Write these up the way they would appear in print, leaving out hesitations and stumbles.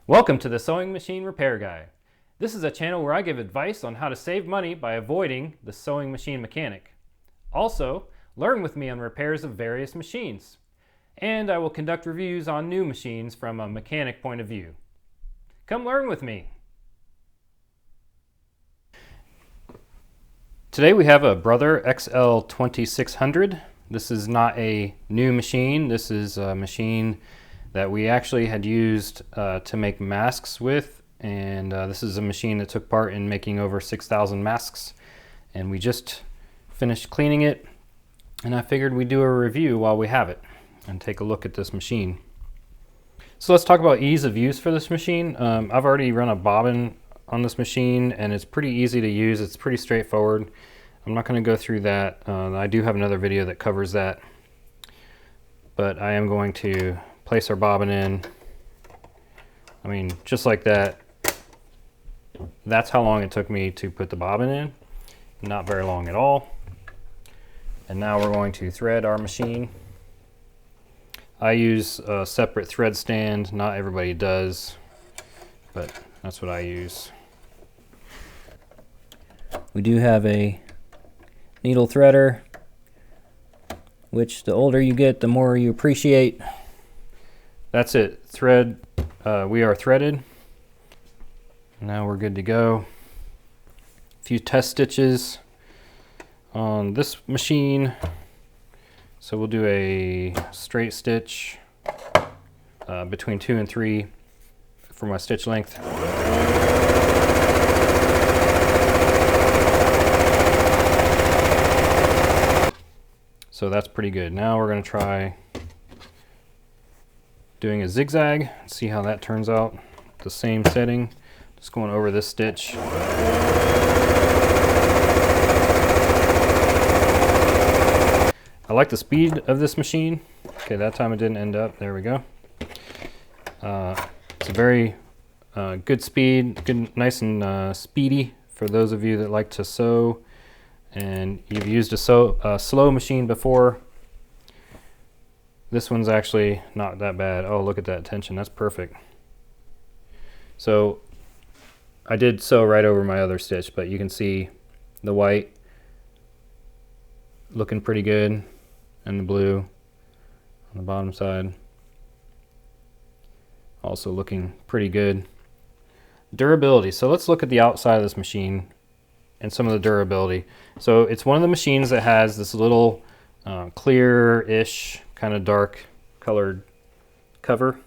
Welcome to the Sewing Machine Repair Guy. This is a channel where I give advice on how to save money by avoiding the sewing machine mechanic. Also, learn with me on repairs of various machines. And I will conduct reviews on new machines from a mechanic point of view. Come learn with me. Today we have a Brother XL2600. This is not a new machine. This is a machine that we actually had used to make masks with, and this is a machine that took part in making over 6,000 masks, and we just finished cleaning it, and I figured we'd do a review while we have it and take a look at this machine. So let's talk about ease of use for this machine. I've already run a bobbin on this machine and it's pretty easy to use. It's pretty straightforward. I'm not going to go through that. I do have another video that covers that, but I am going to place our bobbin in. I mean, just like that. That's how long it took me to put the bobbin in. Not very long at all. And now we're going to thread our machine. I use a separate thread stand. Not everybody does, but that's what I use. We do have a needle threader, which the older you get, the more you appreciate. That's it. Thread. We are threaded. Now we're good to go. A few test stitches on this machine. So we'll do a straight stitch between 2 and 3 for my stitch length. So that's pretty good. Now we're going to try doing a zigzag, see how that turns out. The same setting, just going over this stitch. I like the speed of this machine. Okay, that time it didn't end up. There we go. It's a very good speed, good, nice and speedy for those of you that like to sew and you've used a slow machine before. This one's actually not that bad. Oh, look at that tension. That's perfect. So I did sew right over my other stitch, but you can see the white looking pretty good and the blue on the bottom side also looking pretty good. Durability. So let's look at the outside of this machine and some of the durability. So it's one of the machines that has this little clear-ish kind of dark colored cover,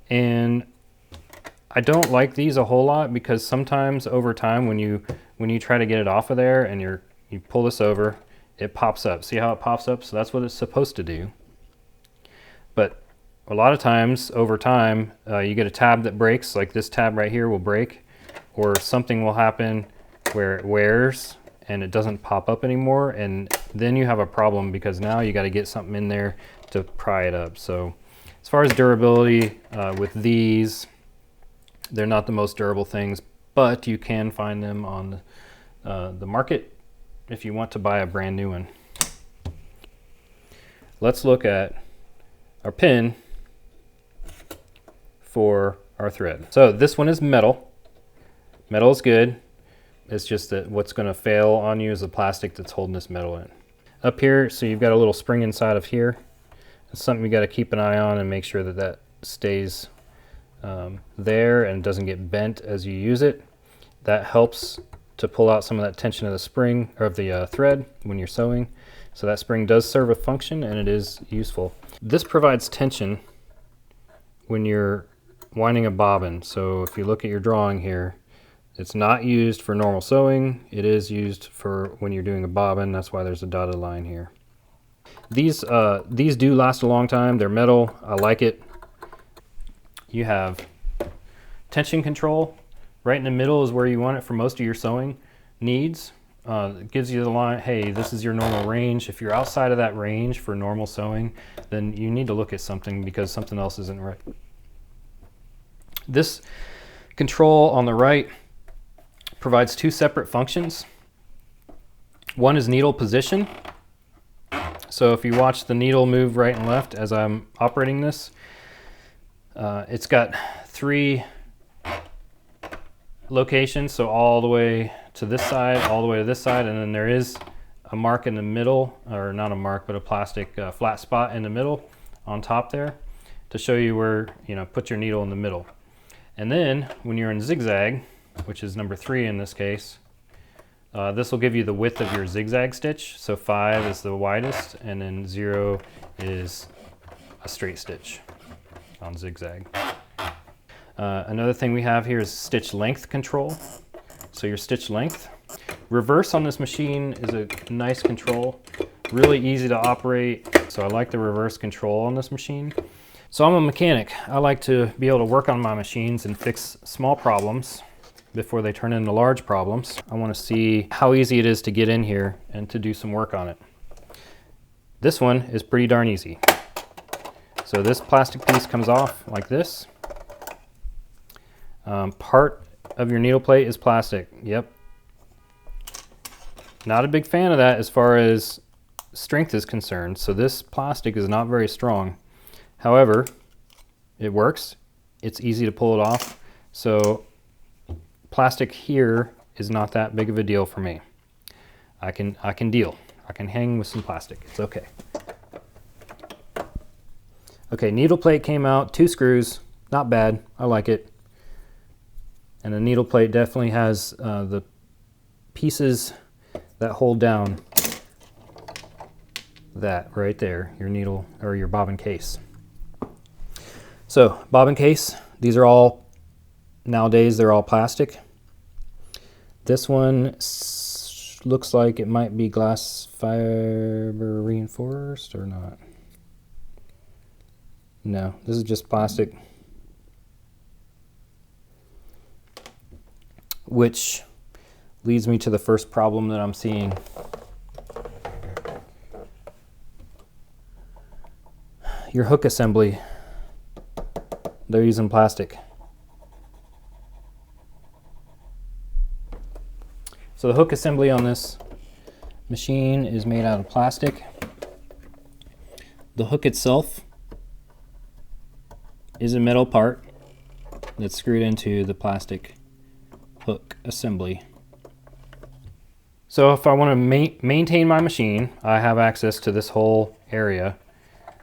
and I don't like these a whole lot because sometimes over time when you try to get it off of there and you pull this over, it pops up. See how it pops up? So that's what it's supposed to do. But a lot of times over time you get a tab that breaks, like this tab right here will break, or something will happen where it wears and it doesn't pop up anymore, and then you have a problem because now you got to get something in there to pry it up. So as far as durability with these, they're not the most durable things, but you can find them on the market if you want to buy a brand new one. Let's look at our pin for our thread. So this one is metal. Metal is good. It's just that what's going to fail on you is the plastic that's holding this metal in. Up here, so you've got a little spring inside of here. It's something you got to keep an eye on and make sure that that stays there and doesn't get bent as you use it. That helps to pull out some of that tension of the spring or of the thread when you're sewing. So that spring does serve a function and it is useful. This provides tension when you're winding a bobbin. So if you look at your drawing here, it's not used for normal sewing. It is used for when you're doing a bobbin. That's why there's a dotted line here. These do last a long time. They're metal. I like it. You have tension control. Right in the middle is where you want it for most of your sewing needs. It gives you the line, hey, this is your normal range. If you're outside of that range for normal sewing, then you need to look at something because something else isn't right. This control on the right provides two separate functions. One is needle position. So So if you watch the needle move right and left as I'm operating this, it's got 3 locations, so all the way to this side, all the way to this side, and then there is a mark in the middle, or not a mark, but a plastic flat spot in the middle on top there to show you where, put your needle in the middle. And then when you're in zigzag, which is number 3 in this case, this will give you the width of your zigzag stitch. So 5 is the widest, and then 0 is a straight stitch on zigzag. Another thing we have here is stitch length control. So your stitch length. Reverse on this machine is a nice control, really easy to operate. So I like the reverse control on this machine. So I'm a mechanic. I like to be able to work on my machines and fix small problems before they turn into large problems. I want to see how easy it is to get in here and to do some work on it. This one is pretty darn easy. So this plastic piece comes off like this. Part of your needle plate is plastic. Yep. Not a big fan of that as far as strength is concerned. So this plastic is not very strong. However, it works. It's easy to pull it off. So plastic here is not that big of a deal for me. I can deal. I can hang with some plastic. It's okay. Okay, needle plate came out, 2 screws, not bad. I like it. And the needle plate definitely has the pieces that hold down that right there, your needle or your bobbin case. So bobbin case, these are all, nowadays they're all plastic. This one looks like it might be glass fiber reinforced or not. No, this is just plastic. Which leads me to the first problem that I'm seeing. Your hook assembly, they're using plastic. So the hook assembly on this machine is made out of plastic. The hook itself is a metal part that's screwed into the plastic hook assembly. So if I want to maintain my machine, I have access to this whole area,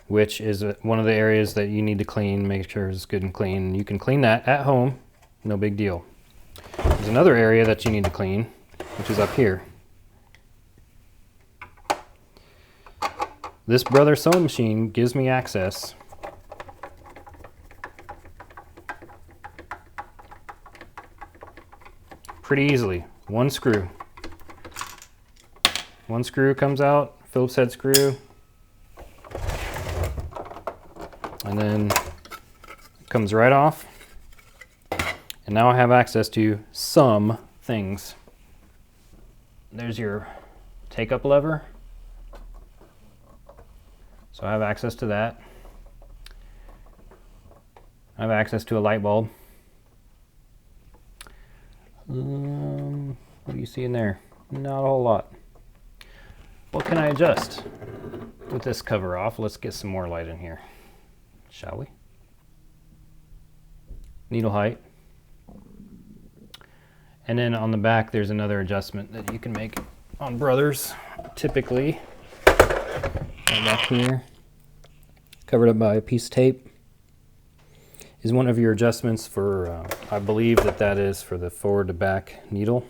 which is one of the areas that you need to clean, make sure it's good and clean. You can clean that at home, no big deal. There's another area that you need to clean, which is up here. This Brother sewing machine gives me access pretty easily. One screw comes out, Phillips head screw, and then it comes right off. And now I have access to some things. There's your take up lever. So I have access to that. I have access to a light bulb. What do you see in there? Not a whole lot. What can I adjust? With this cover off, let's get some more light in here, shall we? Needle height. And then on the back, there's another adjustment that you can make on Brothers, typically. Right back here, covered up by a piece of tape, is one of your adjustments for, I believe that is for the forward to back needle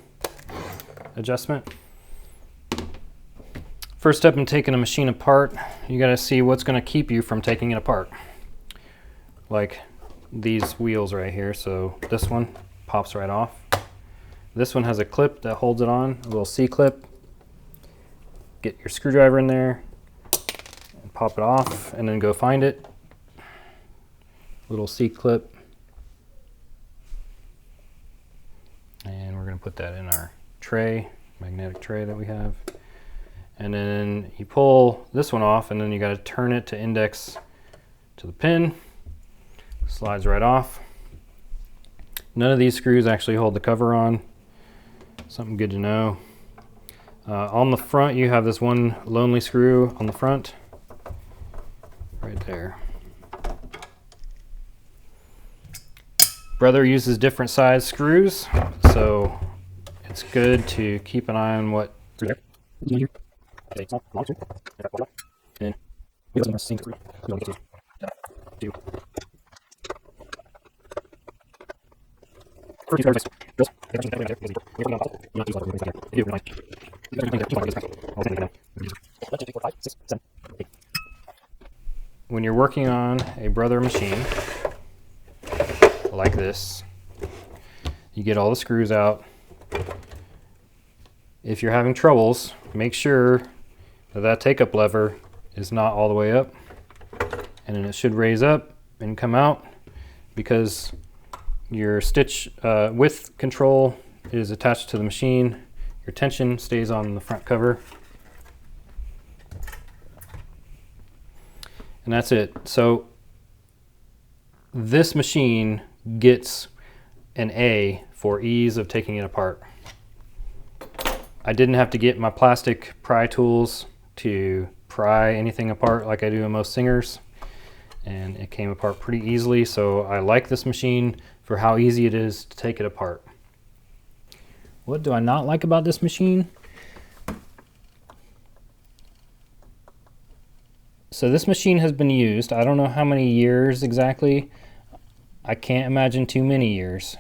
adjustment. First step in taking a machine apart, you gotta see what's gonna keep you from taking it apart. Like these wheels right here, so this one pops right off. This one has a clip that holds it on, a little C-clip. Get your screwdriver in there, and pop it off, and then go find it. Little C-clip. And we're gonna put that in our tray, magnetic tray that we have. And then you pull this one off, and then you gotta turn it to index to the pin. Slides right off. None of these screws actually hold the cover on. Something good to know. On the front, you have this one lonely screw on the front. right there. Brother uses different size screws, so it's good to keep an eye on what. When you're working on a Brother machine like this, you get all the screws out. If you're having troubles, make sure that that take-up lever is not all the way up, and then it should raise up and come out, because your stitch width control is attached to the machine. Your tension stays on the front cover. And that's it. So this machine gets an A for ease of taking it apart. I didn't have to get my plastic pry tools to pry anything apart like I do in most Singers, and it came apart pretty easily, so I like this machine for how easy it is to take it apart. What do I not like about this machine? So this machine has been used, I don't know how many years exactly. I can't imagine too many years.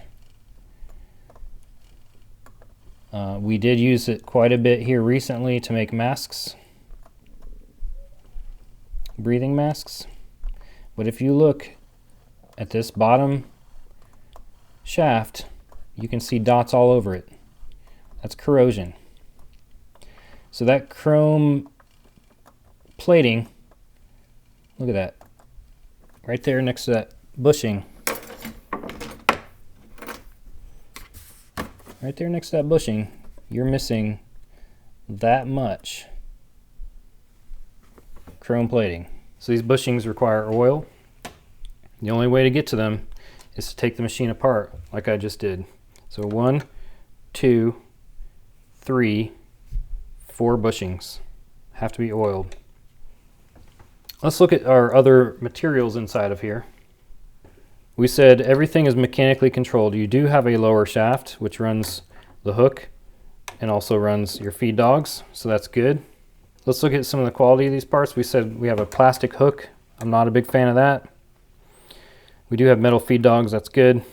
We did use it quite a bit here recently to make masks, breathing masks. But if you look at this bottom shaft, you can see dots all over it. That's corrosion. So that chrome plating, look at that, right there next to that bushing. Right there next to that bushing, you're missing that much chrome plating. So these bushings require oil. The only way to get to them is to take the machine apart like I just did. So 1, 2, 3, 4 bushings have to be oiled. Let's look at our other materials inside of here. We said everything is mechanically controlled. You do have a lower shaft which runs the hook and also runs your feed dogs, so that's good. Let's look at some of the quality of these parts. We said we have a plastic hook. I'm not a big fan of that. We do have metal feed dogs, that's good.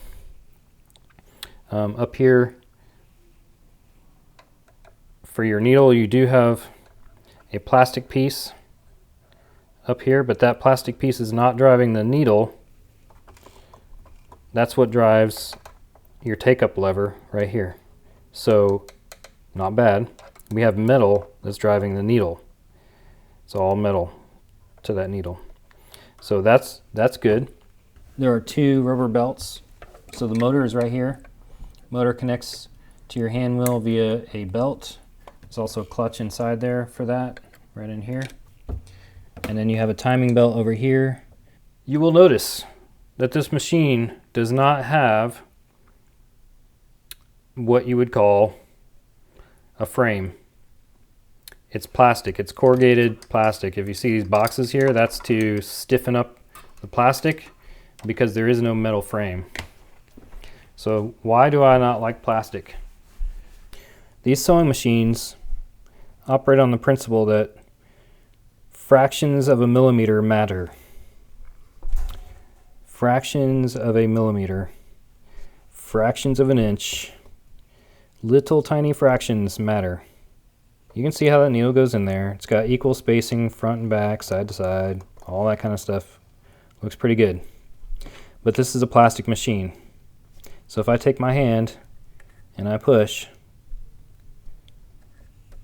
Up here for your needle, you do have a plastic piece up here, but that plastic piece is not driving the needle. That's what drives your take-up lever right here. So, not bad. We have metal that's driving the needle. It's all metal to that needle. So that's good. There are 2 rubber belts. So the motor is right here. Motor connects to your hand wheel via a belt. There's also a clutch inside there for that, right in here. And then you have a timing belt over here. You will notice that this machine does not have what you would call a frame. It's plastic, it's corrugated plastic. If you see these boxes here, that's to stiffen up the plastic because there is no metal frame. So why do I not like plastic? These sewing machines operate on the principle that fractions of a millimeter matter. Fractions of a millimeter, fractions of an inch, little tiny fractions matter. You can see how that needle goes in there. It's got equal spacing front and back, side to side, all that kind of stuff. Looks pretty good. But this is a plastic machine. So if I take my hand and I push,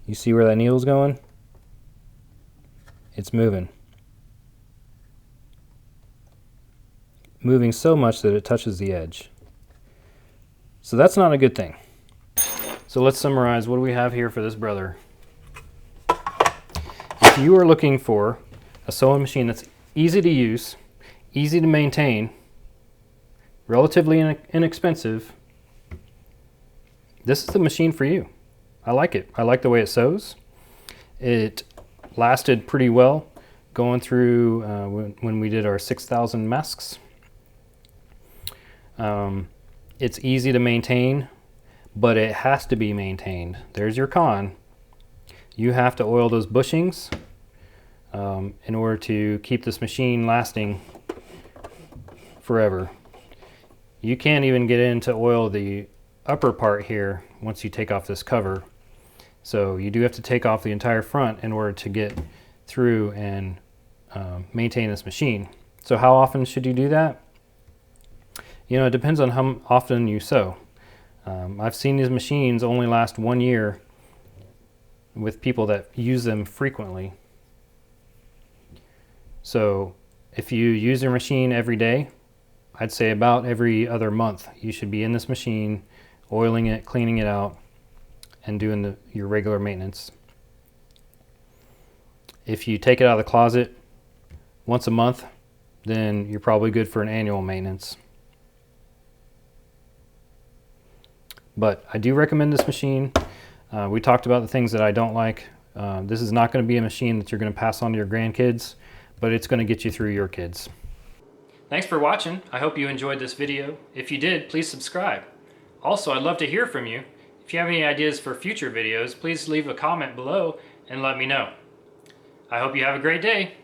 you see where that needle's going? It's moving. Moving so much that it touches the edge. So that's not a good thing. So let's summarize what do we have here for this Brother. If you are looking for a sewing machine that's easy to use, easy to maintain, relatively inexpensive, this is the machine for you. I like it. I like the way it sews. It lasted pretty well going through when we did our 6,000 masks. It's easy to maintain, but it has to be maintained. There's your con. You have to oil those bushings in order to keep this machine lasting forever. You can't even get in to oil the upper part here once you take off this cover. So you do have to take off the entire front in order to get through and maintain this machine. So how often should you do that? You know, it depends on how often you sew. I've seen these machines only last 1 year with people that use them frequently. So if you use your machine every day, I'd say about every other month you should be in this machine, oiling it, cleaning it out, and doing your regular maintenance. If you take it out of the closet once a month, then you're probably good for an annual maintenance. But I do recommend this machine. We talked about the things that I don't like. This is not going to be a machine that you're going to pass on to your grandkids, but it's going to get you through your kids. Thanks for watching. I hope you enjoyed this video. If you did, please subscribe. Also, I'd love to hear from you. If you have any ideas for future videos, please leave a comment below and let me know. I hope you have a great day.